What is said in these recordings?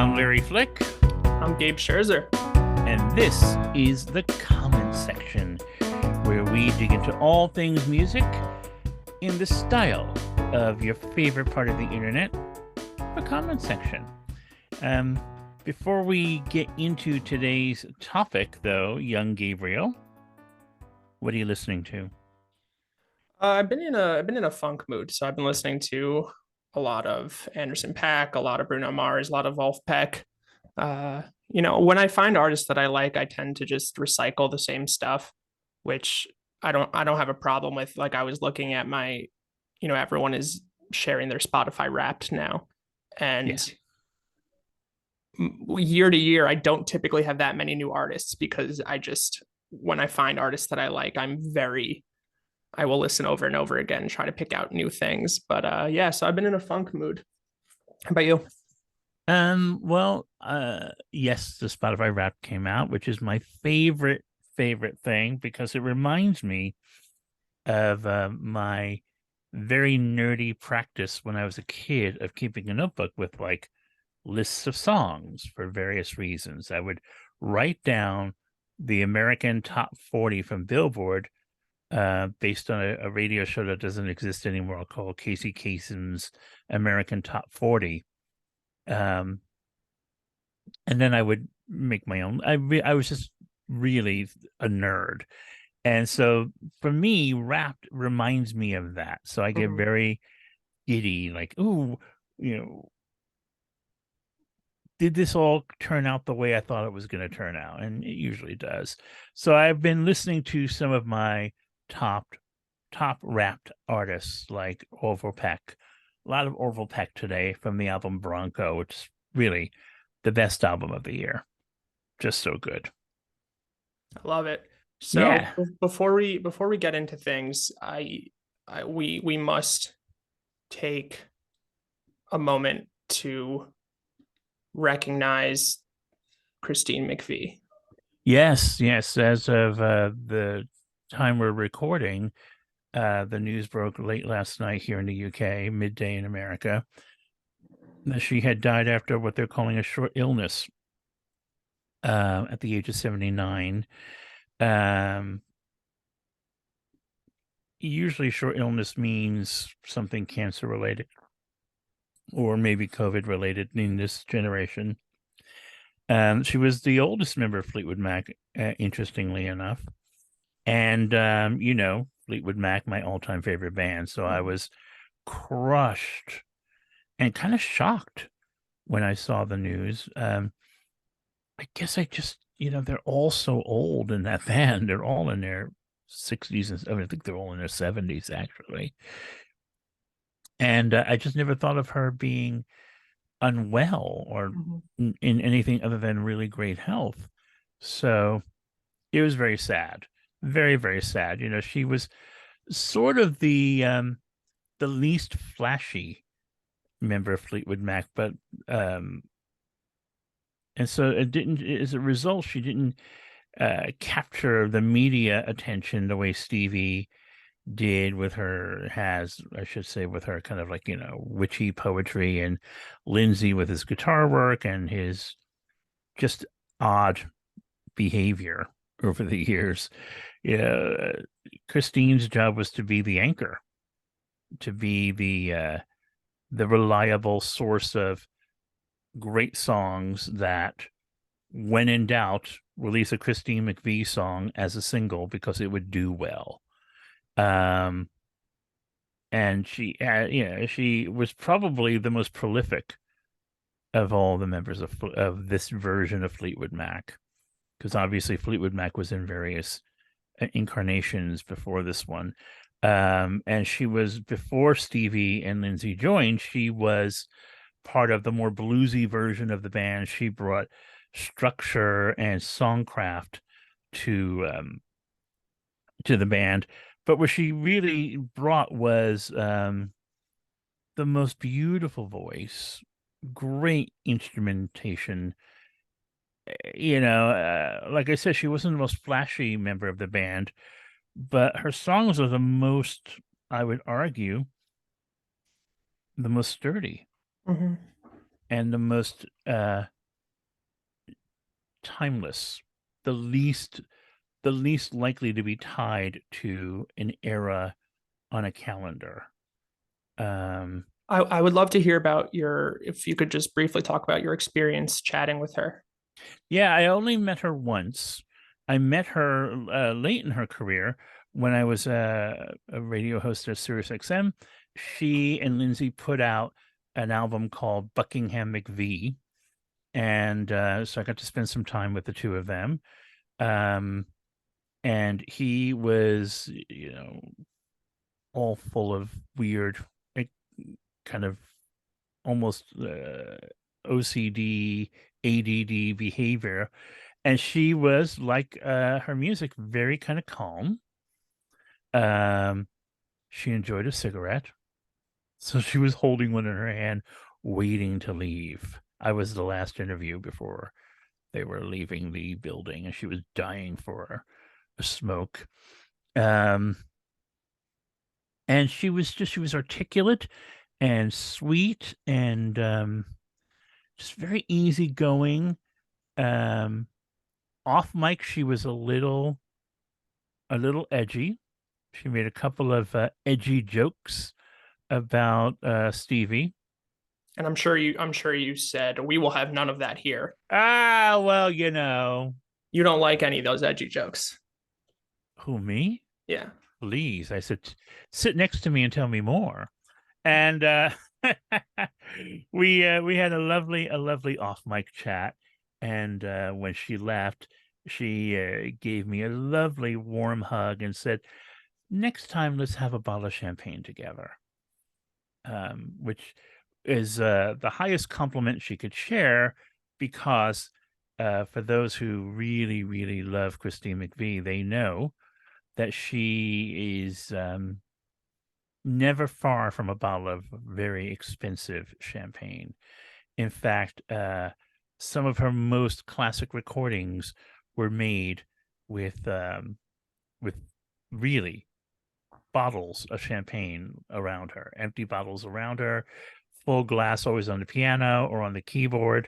I'm Larry Flick, I'm Gabe Scherzer. and this is the comment section, where we dig into all things music in the style of your favorite part of the internet, the comment section. Um, Before we get into today's topic, though, young Gabriel, what are you listening to? I've been in a funk mood, so I've been listening to a lot of Anderson .Paak, a lot of Bruno Mars, a lot of Wolfpack. When I find artists that I like, I tend to just recycle the same stuff, which I don't have a problem with. Like I was looking at everyone is sharing their Spotify Wrapped now, and Yes. year to year, I don't typically have that many new artists because when I find artists that I like, I will listen over and over again, try to pick out new things. But yeah, so I've been in a funk mood. How about you? Yes, the Spotify Wrapped came out, which is my favorite thing because it reminds me of my very nerdy practice when I was a kid of keeping a notebook with like lists of songs for various reasons. I would write down the American Top 40 from Billboard, based on a radio show that doesn't exist anymore called Casey Kasem's American Top 40. Um, and then I would make my own. I was just really a nerd. And so for me, rap reminds me of that. So I get Mhm. very giddy, like, ooh, you know, did this all turn out the way I thought it was going to turn out? And it usually does. So I've been listening to some of my top rapped artists like Orville Peck. A lot of Orville Peck today from the album Bronco, which is really the best album of the year. Just so good. I love it. So Yeah. before we get into things, we must take a moment to recognize Christine McVie. Yes, yes. As of the time we're recording, the news broke late last night here in the UK, midday in America, that she had died after what they're calling a short illness, at the age of 79. Um, Usually, short illness means something cancer related or maybe COVID related in this generation. She was the oldest member of Fleetwood Mac, interestingly enough. And, Fleetwood Mac, my all time favorite band. So I was crushed and kind of shocked when I saw the news. I guess I just, they're all so old in that band. They're all in their 60s. And I mean, I think they're all in their 70s, actually. And I just never thought of her being unwell or Mhm. in anything other than really great health. So it was very sad, very, very sad. She was sort of the least flashy member of Fleetwood Mac, but um, and so it didn't. As a result, she didn't capture the media attention the way Stevie did with her has I should say with her kind of like witchy poetry, and Lindsay with his guitar work and his just odd behavior over the years. Yeah, Christine's job was to be the anchor, to be the reliable source of great songs that, when in doubt, release a Christine McVie song as a single because it would do well. Um, and she was probably the most prolific of all the members of this version of Fleetwood Mac, because obviously Fleetwood Mac was in various incarnations before this one. And she was, before Stevie and Lindsay joined, she was part of the more bluesy version of the band. She brought structure and songcraft to the band, but what she really brought was the most beautiful voice, great instrumentation. Like I said, she wasn't the most flashy member of the band, but her songs are the most, I would argue, the most sturdy Mhm. and the most timeless, the least likely to be tied to an era on a calendar. Um, I would love to hear about if you could just briefly talk about your experience chatting with her. yeah, I only met her once. I met her late in her career when I was a radio host at SiriusXM. She and Lindsay put out an album called Buckingham McVie, and so I got to spend some time with the two of them. Um, and he was, all full of weird, like, kind of almost OCD, ADD behavior. And she was like her music, very kind of calm. Um, she enjoyed a cigarette, so she was holding one in her hand, waiting to leave. I was the last interview before they were leaving the building, and she was dying for a smoke. Um, and she was articulate and sweet and just very easygoing. Um, Off mic, she was a little edgy. She made a couple of edgy jokes about Stevie. And I'm sure you said we will have none of that here. Ah, well, You don't like any of those edgy jokes. who, me? Yeah. Please, I said, sit next to me and tell me more. And we had a lovely off mic chat. And when she left, she gave me a lovely warm hug and said, "Next time, let's have a bottle of champagne together." Which is the highest compliment she could share, because for those who really, really love Christine McVie, they know that she is never far from a bottle of very expensive champagne. In fact, some of her most classic recordings were made with really bottles of champagne around her, empty bottles around her, full glass always on the piano or on the keyboard.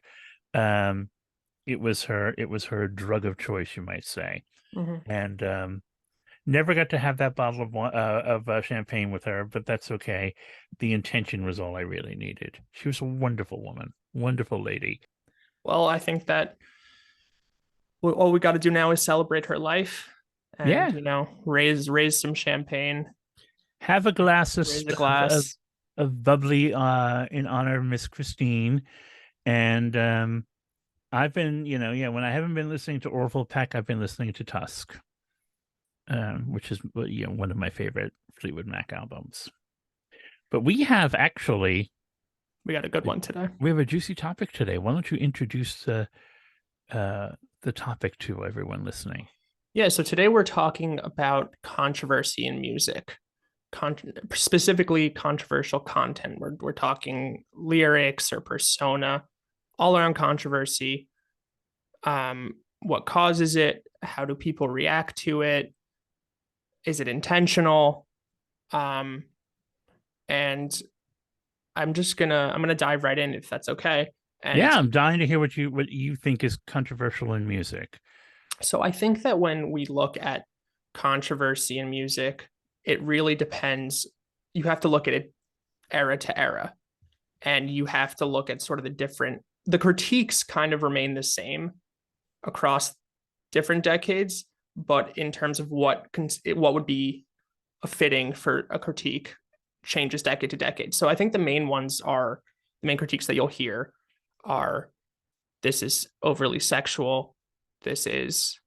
Um, it was her drug of choice, you might say, Mm-hmm. and never got to have that bottle of champagne with her, but that's okay. The intention was all I really needed. She was a wonderful woman, wonderful lady. Well, I think that all we got to do now is celebrate her life and, Yeah, raise some champagne, have a glass of raise a of, of, glass. of bubbly in honor of Miss Christine. And I've been, yeah, when I haven't been listening to Orville Peck, I've been listening to Tusk, which is, one of my favorite Fleetwood Mac albums. But we have actually We got a good one today. we have a juicy topic today. Why don't you introduce the topic to everyone listening? Yeah, so today we're talking about controversy in music, specifically controversial content. We're talking lyrics or persona, all around controversy. What causes it? How do people react to it? Is it intentional? Um, and I'm gonna dive right in if that's okay. And Yeah, I'm dying to hear what you think is controversial in music. so I think that when we look at controversy in music, it really depends. You have to look at it era to era, and you have to look at sort of the critiques kind of remain the same across different decades, but in terms of what would be a fitting for a critique changes decade to decade. So I think the main critiques that you'll hear are this is overly sexual, this is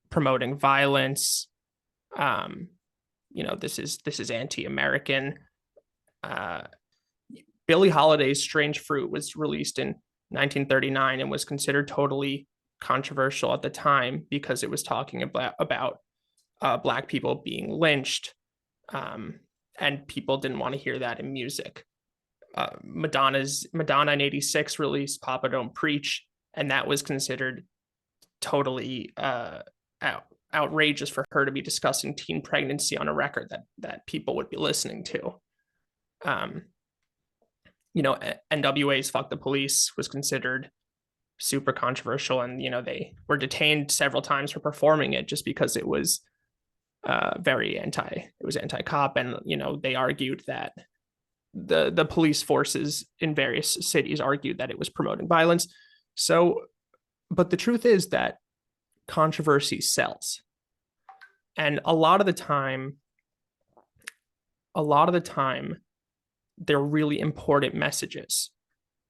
promoting violence, um, this is anti-American. Uh, Billie Holiday's "Strange Fruit" was released in 1939 and was considered totally controversial at the time because it was talking about Black people being lynched, um, and people didn't want to hear that in music. Madonna in '86 released "Papa Don't Preach," and that was considered totally outrageous for her to be discussing teen pregnancy on a record that people would be listening to. Um, NWA's "Fuck the Police" was considered super controversial, and they were detained several times for performing it just because it was very anti-cop, and they argued that the police forces in various cities argued that it was promoting violence. So, but the truth is that controversy sells, and a lot of the time they're really important messages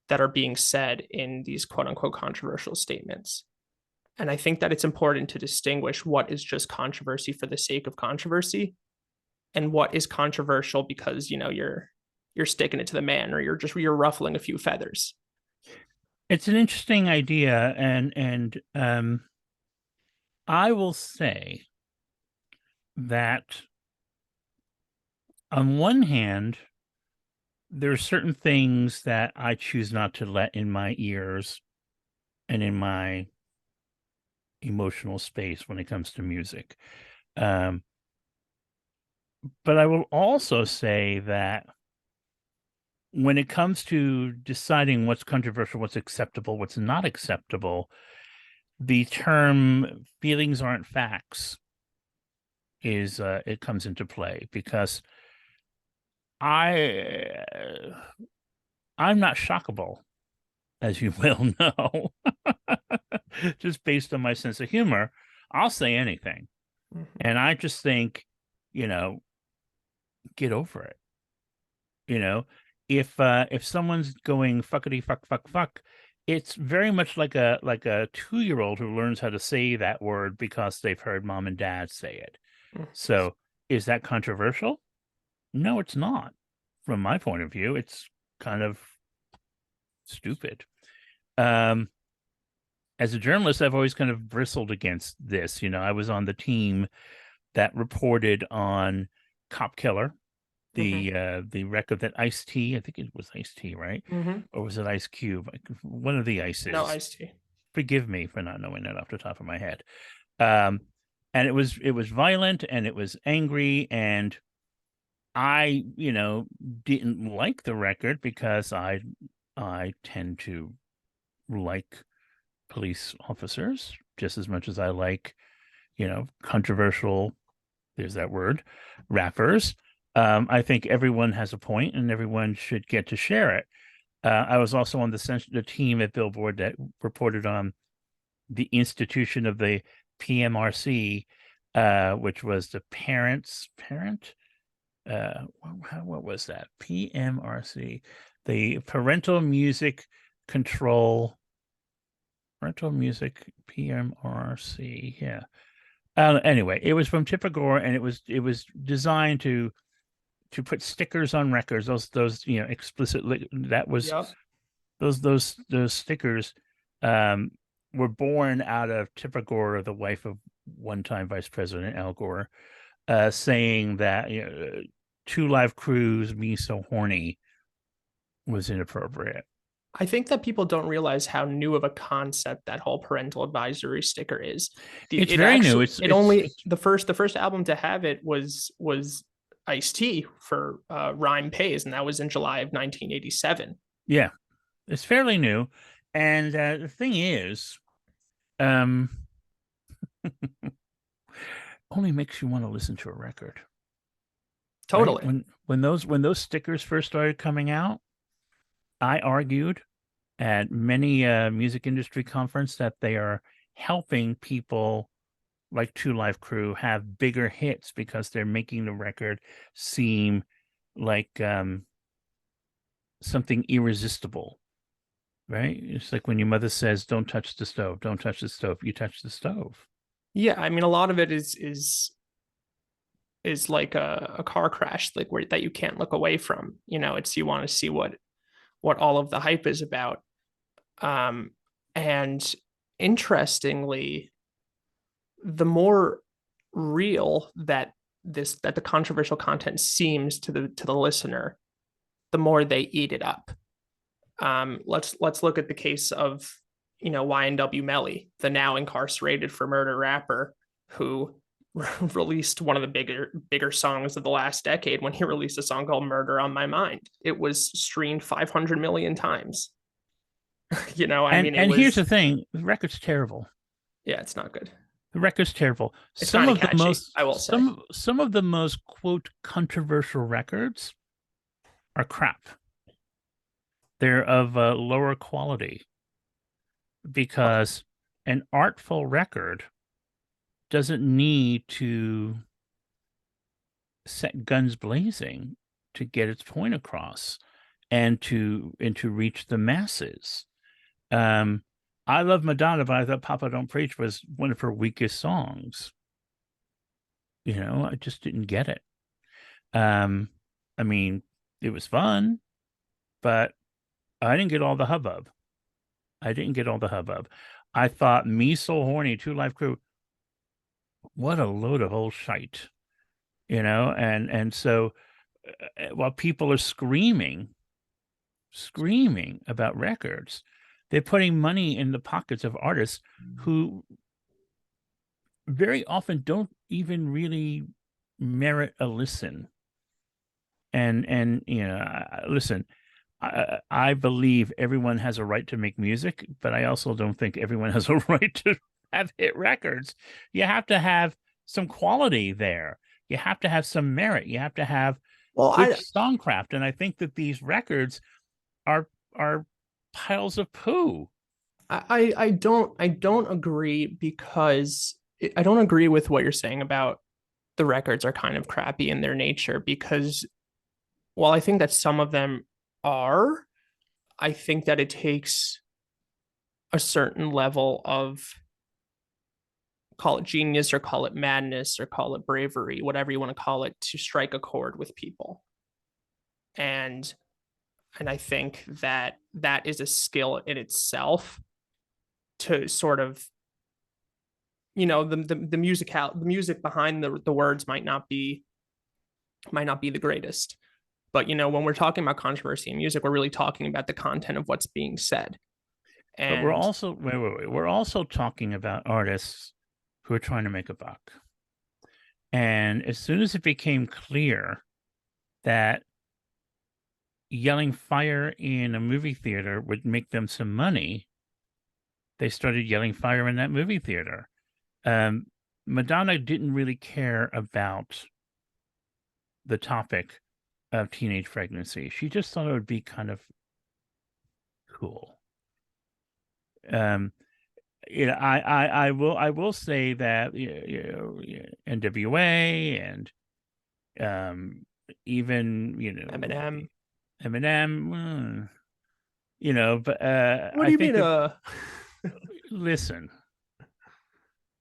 that are being said in these quote unquote controversial statements. And I think that it's important to distinguish what is just controversy for the sake of controversy and what is controversial because you're sticking it to the man, or you're ruffling a few feathers. It's an interesting idea, and I will say that on one hand, there are certain things that I choose not to let in my ears and in my emotional space when it comes to music. Um, but I will also say that when it comes to deciding what's controversial, what's acceptable, what's not acceptable, the term feelings aren't facts is it comes into play because I I'm not shockable, as you will know. Just based on my sense of humor, I'll say anything. Mm-hmm. And I just think, you know, get over it. You know, if someone's going fuckity fuck fuck fuck, it's very much like a 2-year-old who learns how to say that word because they've heard mom and dad say it. So is that controversial? No, it's not. From my point of view, it's kind of stupid. Um, as a journalist, I've always kind of bristled against this. I was on the team that reported on Cop Killer, Mm-hmm. the record that Ice-T, I think it was Ice-T, right? Mm-hmm. Or was it Ice Cube? One of the No ices. iced tea. Forgive me for not knowing that off the top of my head. Um, and it was violent and it was angry, and I, didn't like the record because I tend to like police officers just as much as I like, controversial, there's that word, rappers. I think everyone has a point and everyone should get to share it. I was also on the team at Billboard that reported on the institution of the PMRC, which was the parent. What was that? PMRC, the parental music PMRC. Yeah. Anyway, it was from Tipper Gore, and it was designed to put stickers on records. Those explicitly, that was Yep. those stickers um, were born out of Tipper Gore, the wife of one-time Vice President Al Gore, saying that Two Live Crews, Me So Horny was inappropriate. I think that people don't realize how new of a concept that whole parental advisory sticker is. It's It very new. actually, It's it it's only it's the first album to have it was Ice-T for Rhyme Pays, and that was in July of 1987. yeah, it's fairly new. And the thing is, um, only makes you want to listen to a record, right? Totally. When those stickers first started coming out, I argued at many music industry conference that they are helping people like Two Live Crew have bigger hits because they're making the record seem like something irresistible, right? It's like when your mother says, "Don't touch the stove, don't touch the stove," you touch the stove. Yeah, I mean, a lot of it is like a car crash, like where that you can't look away from. It's you want to see what all of the hype is about. Um, and interestingly, the more real that the controversial content seems to the listener, the more they eat it up. Let's look at the case of YNW Melly, the now incarcerated for murder rapper who released one of the bigger songs of the last decade when he released a song called "Murder on My Mind." It was streamed 500 million times. I And mean, it and here's the was, thing, the record's terrible. yeah, it's not good. The record's terrible. It's kind of catchy, I will say. Some of the most quote controversial records are crap. They're of a lower quality Uh, because an artful record doesn't need to set guns blazing to get its point across and to reach the masses. Um, I love Madonna, but I thought Papa Don't Preach was one of her weakest songs. I just didn't get it. Um, I mean, it was fun, but I didn't get all the hubbub. I didn't get all the hubbub. I thought Me So Horny, Two Live Crew, what a load of old shite, and so while people are screaming about records, they're putting money in the pockets of artists who very often don't even really merit a listen. And listen, I believe everyone has a right to make music, but I also don't think everyone has a right to have hit records. You have to have some quality there. You have to have some merit. You have to have well, good songcraft. And I think that these records are piles of poo. I don't agree because I don't agree with what you're saying about the records are kind of crappy in their nature because while I think that some of them are, I think that it takes a certain level of, call it genius or call it madness or call it bravery, whatever you want to call it, to strike a chord with people. And I think that that is a skill in itself to sort of, the music behind the words might not be the greatest. But when we're talking about controversy in music, we're really talking about the content of what's being said. But we're And also wait. We're also talking about artists who are trying to make a buck. And as soon as it became clear that yelling fire in a movie theater would make them some money, they started yelling fire in that movie theater. Um, Madonna didn't really care about the topic of teenage pregnancy. She just thought it would be kind of cool. Um, I will say that NWA and even Eminem, Eminem, but what do I you think mean? that listen,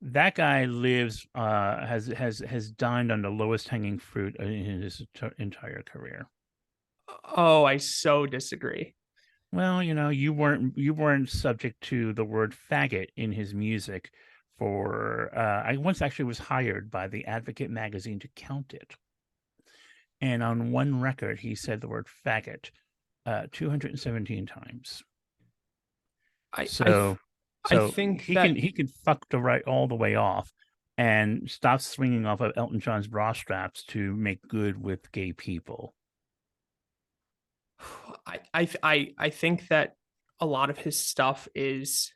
that guy lives has dined on the lowest hanging fruit in his entire career. Oh, I so disagree. Well, you weren't subject to the word faggot in his music for I once actually was hired by the Advocate magazine to count it. And on one record he said the word faggot 217 times. I I So I so think that he can fuck the right all the way off and stop swinging off of Elton John's bra straps to make good with gay people. I think that a lot of his stuff is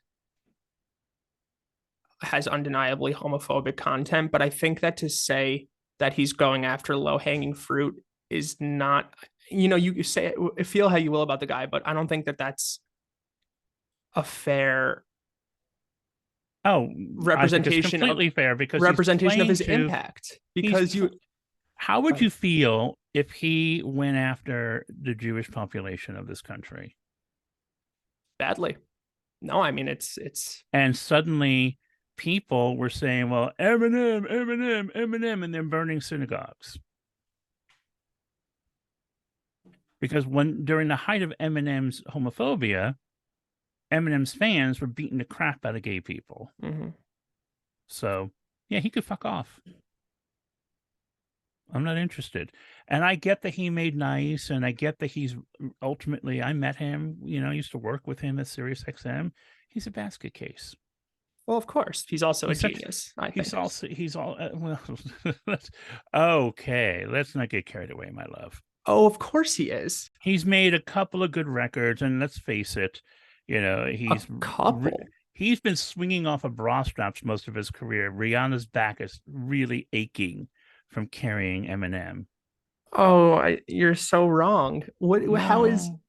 has undeniably homophobic content, but I think that to say that he's going after low hanging fruit is not, you say feel how you will about the guy, but I don't think that that's a fair Oh, I think it's representation of completely fair because he's playing his to impact he's because you how would you feel if he went after the Jewish population of this country badly. No, I mean it's and suddenly people were saying, well, Eminem, Eminem, Eminem, and then burning synagogues? Because when during the height of Eminem's homophobia, Eminem's fans were beating the crap out of gay people. mm-hmm. So yeah, he could fuck off. I'm not interested. And I get that he made nice, and I get that he's ultimately, I met him, I used to work with him at Sirius XM. He's a basket case. Well, of course, he's also a He's such, genius. I he's think. also, he's all, well, okay, let's not get carried away, my love. Oh, of course he is. He's made a couple of good records, and let's face it, A couple. He's been swinging off of bra straps most of his career. Rihanna's back is really aching from carrying Eminem. Oh, you're so wrong. How is No,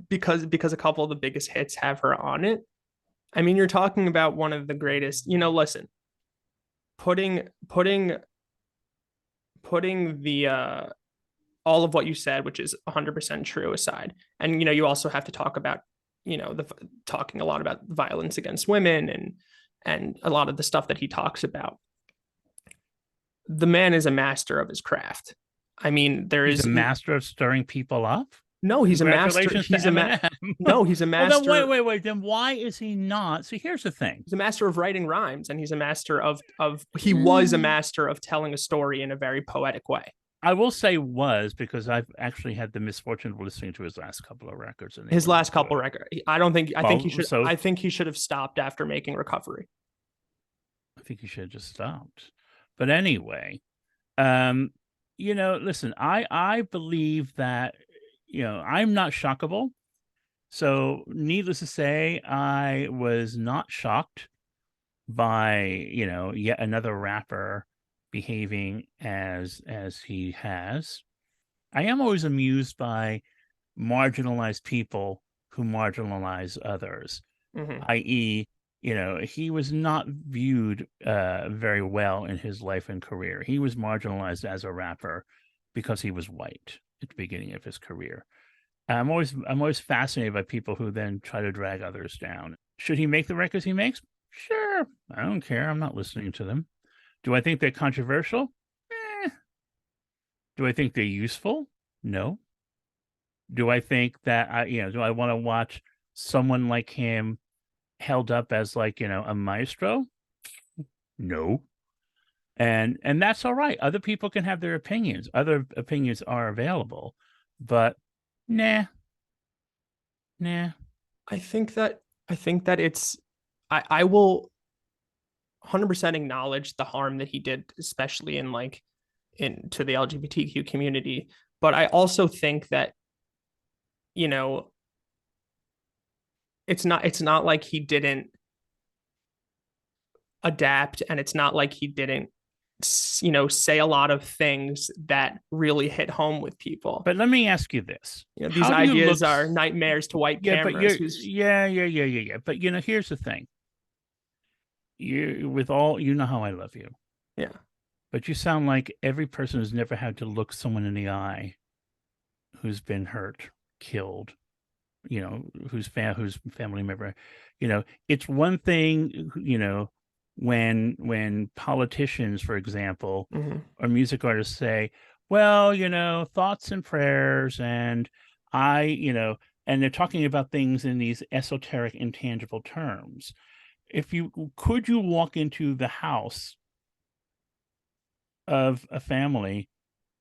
because a couple of the biggest hits have her on it? I mean, you're talking about one of the greatest. Listen, putting putting putting the all of what you said, which is 100% true, aside, and you also have to talk about the talking a lot about violence against women and a lot of the stuff that he talks about. The man is a master of his craft. I mean, there he's a is master of stirring people up. no, he's a master. Congratulations to Eminem. No, he's a Well, then master. wait. Then why is he not? See, here's the thing. He's a master of writing rhymes, and he's a master of he was a Mm, master of telling a story in a very poetic way. I will say was because I've actually had the misfortune of listening to his last couple of records, and they His were not last couple good. records, I think he Well, should so I think he should have stopped after making Recovery. I think he should have just stopped. But anyway, um, listen, I believe that I'm not shockable. So, needless to say, I was not shocked by yet another rapper behaving as he has. I am always amused by marginalized people who marginalize others, Mm-hmm. i.e., he was not viewed very well in his life and career. He was marginalized as a rapper because he was white at the beginning of his career. I'm always fascinated by people who then try to drag others down. Should he make the records he makes? Sure. I don't care. I'm not listening to them. Do I think they're controversial? Eh. Do I think they're useful? No. Do I think that do I want to watch someone like him held up as like, a maestro? No. And that's all right. Other people can have their opinions. Other opinions are available. But nah, nah. I think that it's I will 100% acknowledge the harm that he did, especially in to the LGBTQ community. But I also think that you know it's not like he didn't adapt, and it's not like he didn't say a lot of things that really hit home with people. But let me ask you this. These How do you ideas look are nightmares to white Yeah, but cameras who's yeah. But here's the thing. You with all how I love you. yeah. But you sound like every person who's never had to look someone in the eye who's been hurt, killed, whose family member, it's one thing, when politicians, for example, Mm-hmm. or music artists say, well, thoughts and prayers, and I, and they're talking about things in these esoteric, intangible terms. If you could you walk into the house of a family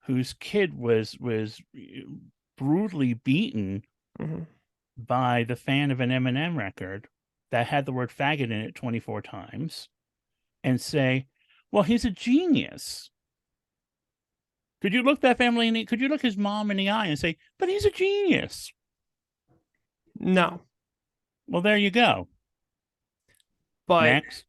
whose kid was brutally beaten Mm-hmm. by the fan of an Eminem record that had the word faggot in it 24 times and say, well, he's a genius. Could you look that family could you look his mom in the eye and say, but he's a genius? No, Well, there you go. but Next.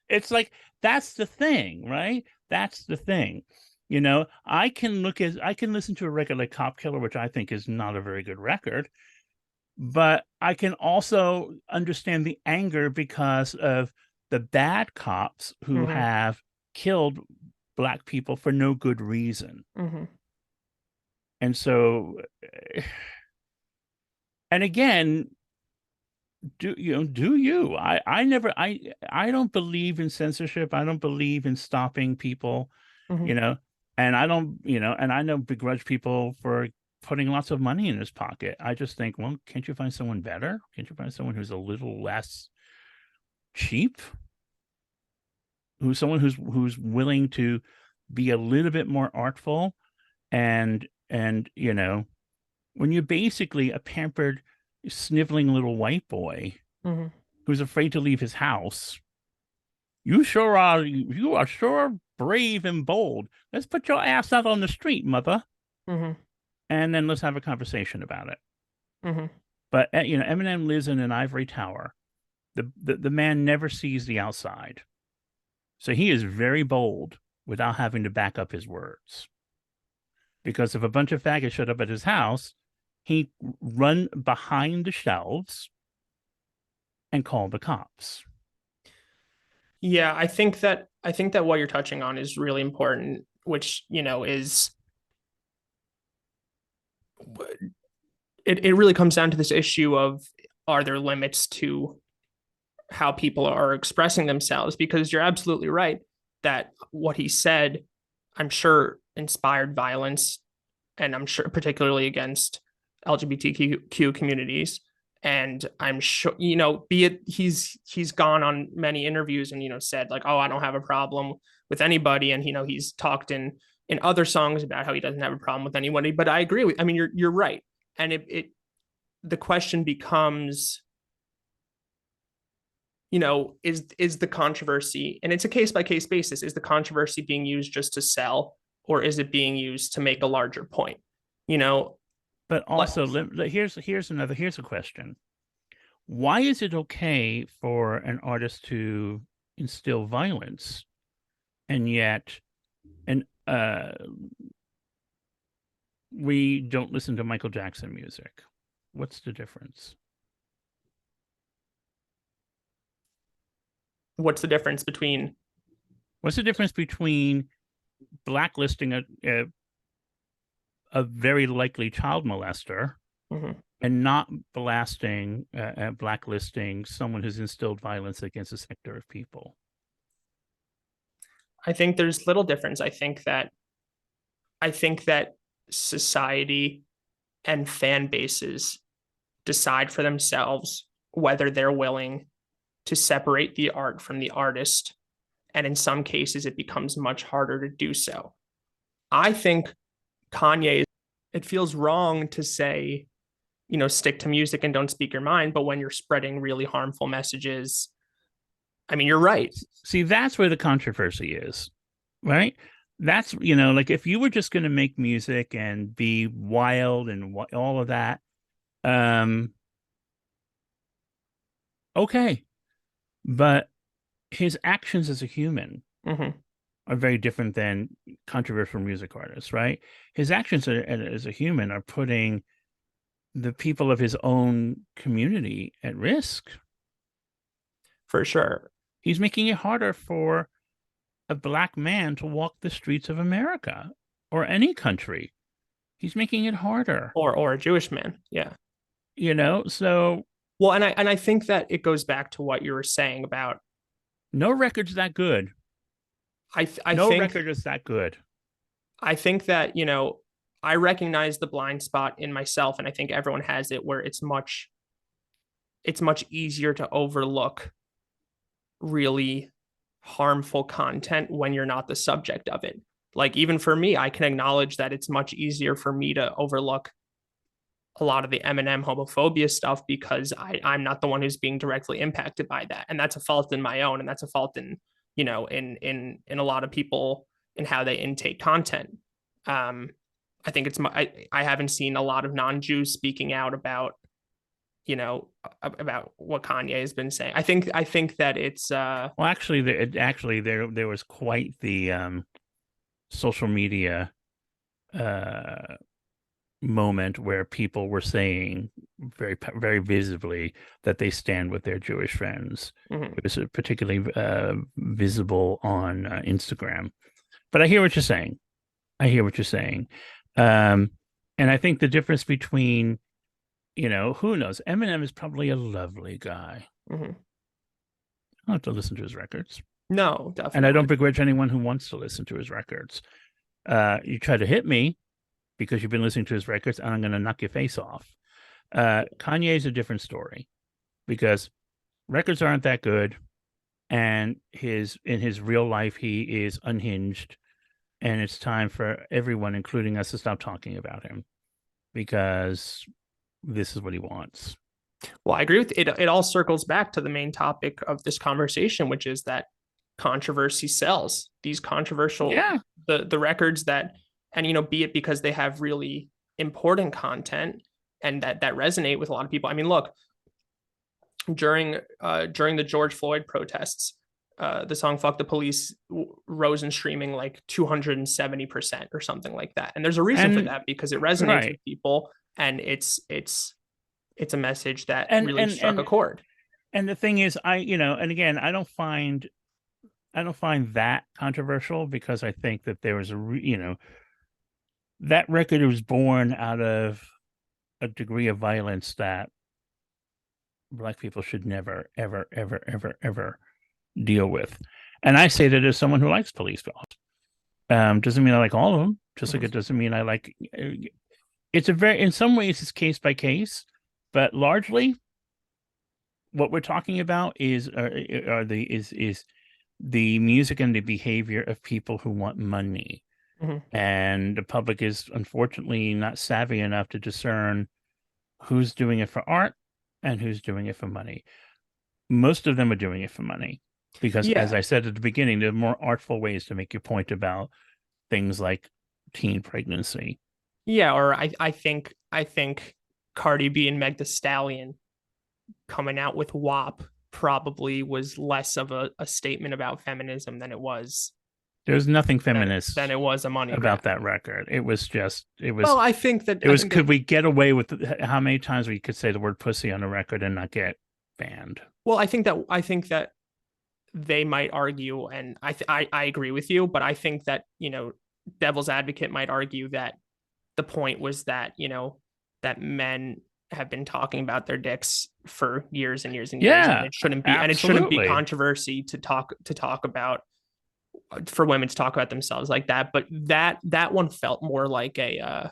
It's like that's the thing, right? That's the thing. I can listen to a record like Cop Killer, which I think is not a very good record, but I can also understand the anger because of the bad cops who mm-hmm. have killed black people for no good reason. Mm-hmm. And so, and again, do you? I don't believe in censorship. I don't believe in stopping people, Mm-hmm. you know, and I don't, and I don't begrudge people for putting lots of money in his pocket. I just think, well, can't you find someone better? Can't you find someone who's a little less cheap? Who's willing to be a little bit more artful and when you're basically a pampered sniveling little white boy Mm-hmm. who's afraid to leave his house, you are sure brave and bold. Let's put your ass out on the street, mother, Mm-hmm. and then let's have a conversation about it. Hmm. But Eminem lives in an ivory tower. The man never sees the outside, so he is very bold without having to back up his words. Because if a bunch of faggots showed up at his house, he'd run behind the shelves and call the cops. Yeah, I think that what you're touching on is really important, which, is it really comes down to this issue of, are there limits to how people are expressing themselves? Because you're absolutely right that what he said, I'm sure, inspired violence, and I'm sure particularly against LGBTQ communities. And I'm sure, be it he's gone on many interviews and, said like, oh, I don't have a problem with anybody. And, he's talked in other songs about how he doesn't have a problem with anybody. But I agree with, I mean, you're right. And the question becomes, is the controversy, and it's a case by case basis, is the controversy being used just to sell, or is it being used to make a larger point? You know, But like, also, here's a question: why is it okay for an artist to instill violence, and yet, and we don't listen to Michael Jackson music? What's the difference? what's the difference between? What's the difference between blacklisting a very likely child molester Mhm. and not blacklisting someone who's instilled violence against a sector of people? I think there's little difference. I think that society and fan bases decide for themselves whether they're willing to separate the art from the artist. And in some cases, it becomes much harder to do so. I think Kanye, it feels wrong to say, stick to music and don't speak your mind. But when you're spreading really harmful messages, I mean, you're right. See, that's where the controversy is, right? That's, like if you were just going to make music and be wild and all of that, um, okay. But his actions as a human Mm-hmm. are very different than controversial music artists, right? His actions as a human are putting the people of his own community at risk. For sure. He's making it harder for a black man to walk the streets of America or any country. He's making it harder, Or a Jewish man. Yeah. So Well, and I think that it goes back to what you were saying about. no record's that good. I th- I No think record is that good. I think that, I recognize the blind spot in myself, and I think everyone has it, where it's much easier to overlook really harmful content when you're not the subject of it. Like, even for me, I can acknowledge that it's much easier for me to overlook a lot of the Eminem homophobia stuff because I'm not the one who's being directly impacted by that. And that's a fault in my own. And that's a fault in, in a lot of people in how they intake content. Um, I think I haven't seen a lot of non-Jews speaking out about what Kanye has been saying. I think that it's Well, there was quite the social media uh, moment where people were saying very visibly that they stand with their Jewish friends. mhm. It was particularly visible on Instagram. But I hear what you're saying. I hear what you're saying. Um, and I think the difference between, who knows? Eminem is probably a lovely guy. Mhm. I don't have to listen to his records. No, And I definitely. don't begrudge anyone who wants to listen to his records. You try to hit me because you've been listening to his records, and I'm going to knock your face off. Kanye's a different story because records aren't that good, and in his real life he is unhinged, and it's time for everyone, including us, to stop talking about him because this is what he wants. Well, I agree with it. It all circles back to the main topic of this conversation, which is that controversy sells. These controversial Yeah, the records that, and be it because they have really important content, and that resonate with a lot of people. I mean, look, during the George Floyd protests, the song "Fuck the Police" rose in streaming like 270% or something like that. And there's a reason for And that, because it resonates right. with people, and it's a message that And really struck a chord. and the thing is, and again, I don't find that controversial, because I think that there was that record was born out of a degree of violence that Black people should never, ever, ever, ever, ever deal with. And I say that as someone who likes police films. Doesn't mean I like all of them. Just like Mhm. it doesn't mean I like. It's in some ways, it's case by case, but largely, what we're talking about is the music and the behavior of people who want money, Mhm. and the public is unfortunately not savvy enough to discern who's doing it for art and who's doing it for money. Most of them are doing it for money because, as Yeah, I said at the beginning, there are more artful ways to make your point about things like teen pregnancy. yeah. Or I think Cardi B and Meg The Stallion coming out with WAP probably was less of a statement about feminism There's nothing than feminist it was a money about grab. that record. It was just, Well, I think that could we get away with how many times we could say the word pussy on a record and not get banned? well, I think that they might argue, and I agree with you, but I think that, devil's advocate might argue that the point was that, that men have been talking about their dicks for years and years and years, and Yeah, it shouldn't be absolutely. controversy to talk about, for women to talk about themselves like that. But that one felt more like a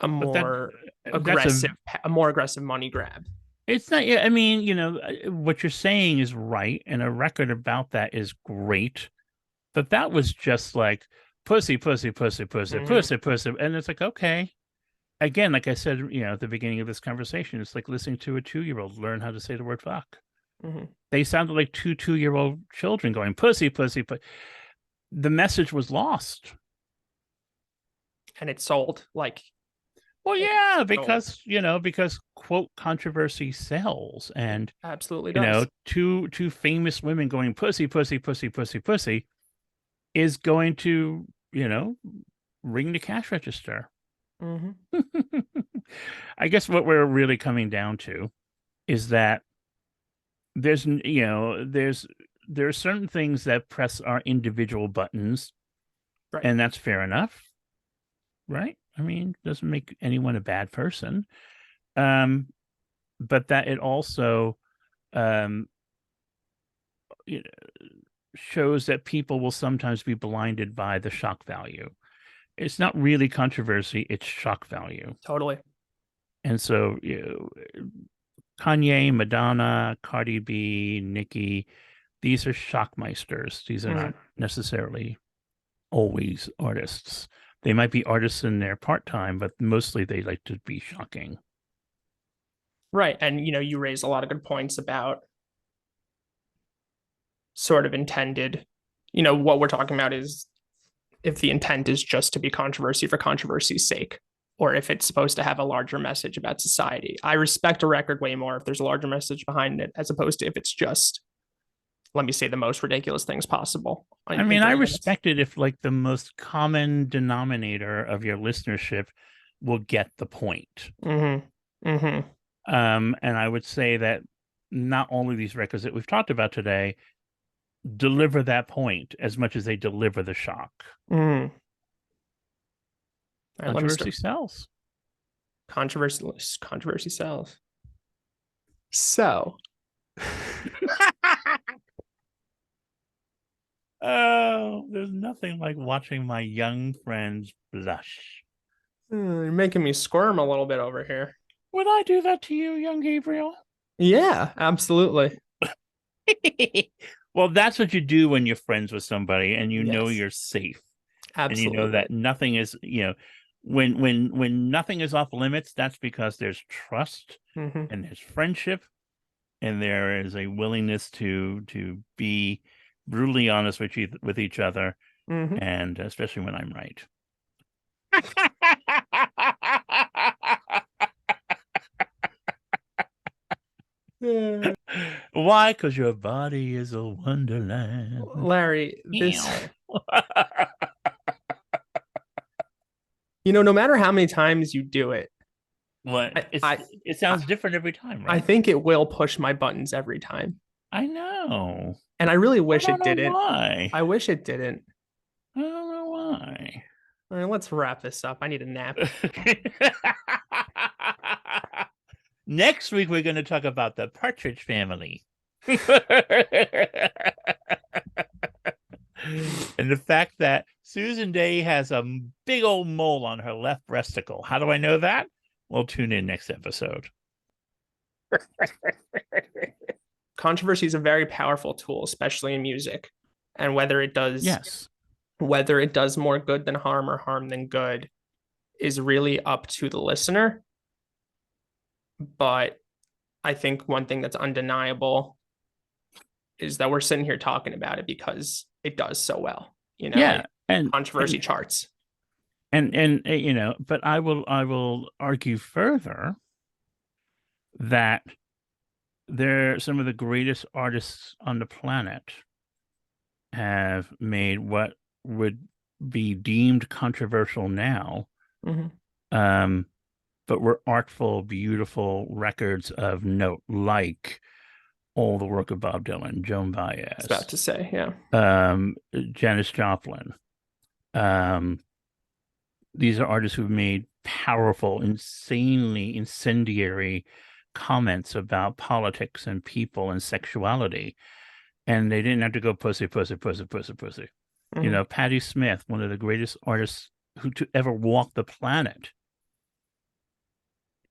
But that's more aggressive money grab. it's not, yeah, I mean, what you're saying is right, and a record about that is great. But that was just like pussy, pussy, pussy, pussy, Mm-hmm. pussy, pussy. And it's like, okay. Again, like I said, at the beginning of this conversation, it's like listening to a 2-year-old learn how to say the word fuck. Mm-hmm. They sounded like two-year-old children going pussy, pussy, but the message was lost. And it sold like Well, it yeah, sold. because quote controversy sells, It and absolutely does. two famous women going pussy, pussy, pussy, pussy, pussy is going to, ring the cash register. Mm-hmm. I guess what we're really coming down to is that there are certain things that press our individual buttons, Right. and that's fair enough, right? I mean, doesn't make anyone a bad person. Um, but that it also um, you know, shows that people will sometimes be blinded by the shock value. It's not really controversy; it's shock value. Totally. And so, Kanye, Madonna, Cardi B, Nicki, these are shockmeisters. These are Mm-hmm. not necessarily always artists. They might be artists in their part time, but mostly they like to be shocking. Right. And you raised a lot of good points about sort of intended. What we're talking about is if the intent is just to be controversy for controversy's sake, or if it's supposed to have a larger message about society. I respect a record way more if there's a larger message behind it, as opposed to if it's just, let me say the most ridiculous things possible I in mean, I 3 minutes. respect it if like the most common denominator of your listenership will get the point. Mm-hmm. Mm-hmm. And I would say that not all of these records that we've talked about today deliver that point as much as they deliver the shock. Mm. All right, let me Controversy start. sells. Controversy sells. So, Oh, there's nothing like watching my young friends blush. you're making me squirm a little bit over here. Would I do that to you, young Gabriel? Yeah, absolutely. Well, that's what you do when you're friends with somebody and you know Yes, you're safe, and you know absolutely. that nothing is, when nothing is off limits, that's because there's trust Mm-hmm. and there's friendship and there is a willingness to be brutally honest with each other, Mm-hmm. and especially when I'm right. Why? Because your body is a wonderland. Larry, this, Meow. no matter how many times you do it, What? I, I, It I, sounds different every time, I right? think it will push my buttons every time. I know. And I really I wish don't it know didn't. why. I wish it didn't. I don't know why. All right, let's wrap this up. I need a nap. Next week, we're going to talk about the Partridge Family. And the fact that Susan Day has a big old mole on her left breasticle. How do I know that? Well, tune in next episode. Controversy is a very powerful tool, especially in music. And Yes. whether it does more good than harm or harm than good is really up to the listener. But I think one thing that's undeniable is that we're sitting here talking about it because it does so well. Yeah. And Controversy charts. but I will argue further that they're some of the greatest artists on the planet have made what would be deemed controversial now, Mhm. but were artful, beautiful records of note, like all the work of Bob Dylan, Joan I was about Baez, to say, yeah. Janis Joplin. These are artists who've made powerful, insanely incendiary comments about politics and people and sexuality. And they didn't have to go pussy, pussy, pussy, pussy, pussy. Mhm. Patti Smith, one of the greatest artists who to ever walk the planet,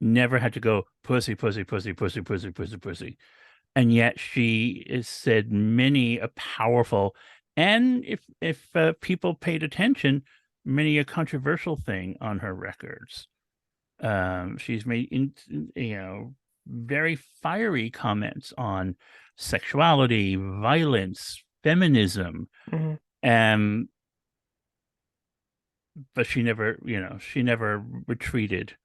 never had to go pussy, pussy, pussy, pussy, pussy, pussy, pussy. And yet she has said many a powerful, and if people paid attention, many a controversial thing on her records. She's made very fiery comments on sexuality, violence, feminism, Mhm. um, but she never retreated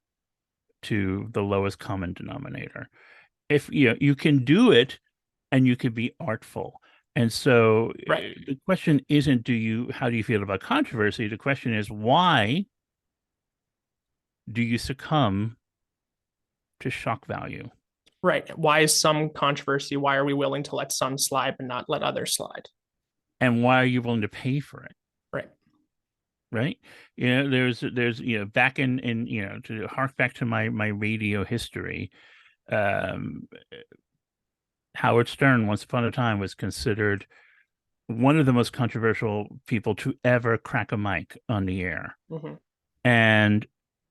to the lowest common denominator. If you can do it, and you could be artful. And so Right. the question isn't how do you feel about controversy? The question is, why do you succumb to shock value? Right. Why is some controversy? Why are we willing to let some slide but not let others slide? And why are you willing to pay for it? Right. Right. There's back in to hark back to my radio history. um Howard Stern once upon a time was considered one of the most controversial people to ever crack a mic on the air. Mhm. And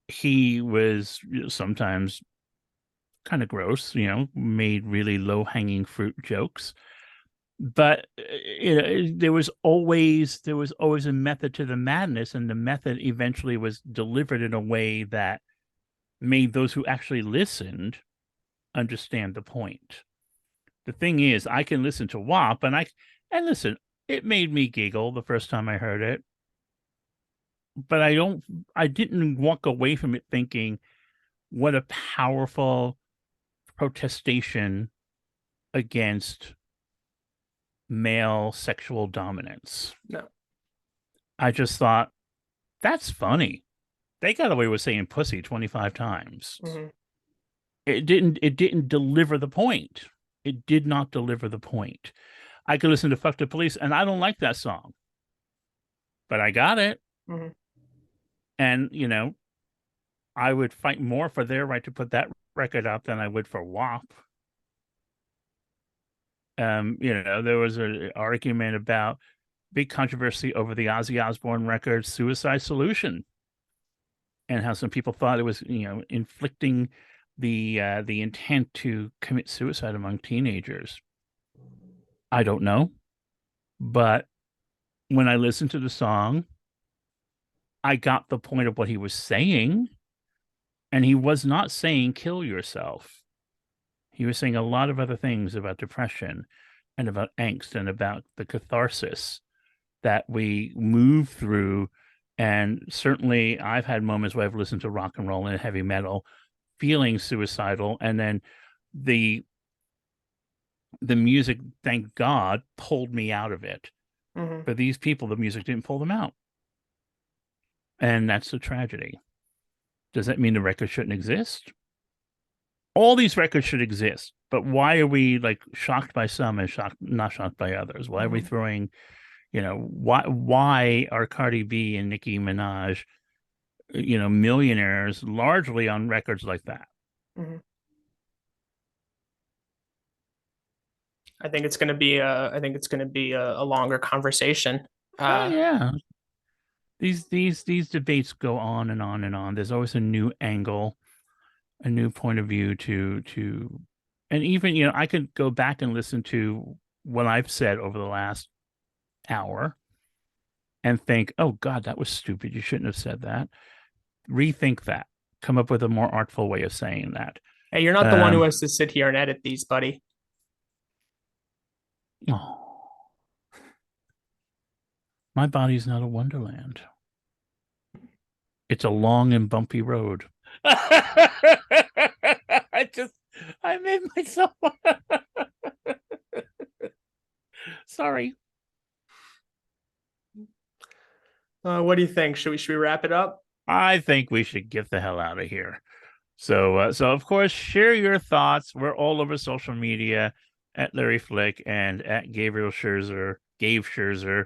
he was sometimes kind of gross, made really low hanging fruit jokes. But there was always a method to the madness, and the method eventually was delivered in a way that made those who actually listened understand the point. The thing is, I can listen to WAP, and listen, it made me giggle the first time I heard it, but I didn't walk away from it thinking, what a powerful protestation against male sexual dominance. No. I just thought, that's funny. They got away with saying pussy 25 times. Mhm. It didn't deliver the point. It did not deliver the point. I could listen to Fuck the Police, and I don't like that song, but I got it. Mhm. And I would fight more for their right to put that record out than I would for WAP. There was an argument about big controversy over the Ozzy Osbourne record Suicide Solution, and how some people thought it was inflicting the intent to commit suicide among teenagers. I don't know, but when I listened to the song, I got the point of what he was saying, and he was not saying kill yourself. He was saying a lot of other things about depression and about angst and about the catharsis that we move through. And certainly I've had moments where I've listened to rock and roll and heavy metal feeling suicidal, and then the the music, thank God, pulled me out of it. Mm-hmm. But these people, the music didn't pull them out. And that's a tragedy. Does that mean the record shouldn't exist? All these records should exist, but why are we like shocked by some and not shocked by others? Why are we Mm-hmm. throwing, why are Cardi B and Nicki Minaj, millionaires largely on records like that? Mm-hmm. I think it's going to be a longer conversation. Oh Uh, yeah. These debates go on and on and on. There's always a new angle, a new point of view to and even, I could go back and listen to what I've said over the last hour and think, oh God, that was stupid. You shouldn't have said that. Rethink that. Come up with a more artful way of saying that. Hey, you're not the one who has to sit here and edit these, buddy. Oh, my body's not a wonderland. It's a long and bumpy road. I made myself. Sorry. What do you think? Should we wrap it up? I think we should get the hell out of here. So of course, share your thoughts. We're all over social media at Larry Flick and at Gabriel Scherzer, Gabe Scherzer.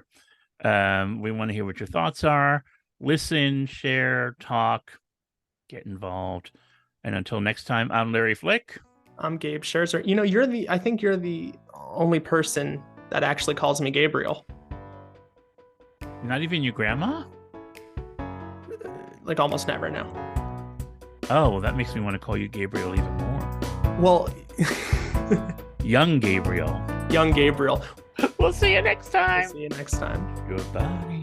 We want to hear what your thoughts are. Listen, share, talk, get involved. And until next time, I'm Larry Flick. I'm Gabe Scherzer. I think you're the only person that actually calls me Gabriel. Not even your grandma? Like almost never now. Oh, well, that makes me want to call you Gabriel even more. Well, Young Gabriel. young Gabriel. We'll see you next time. See you next time. Goodbye.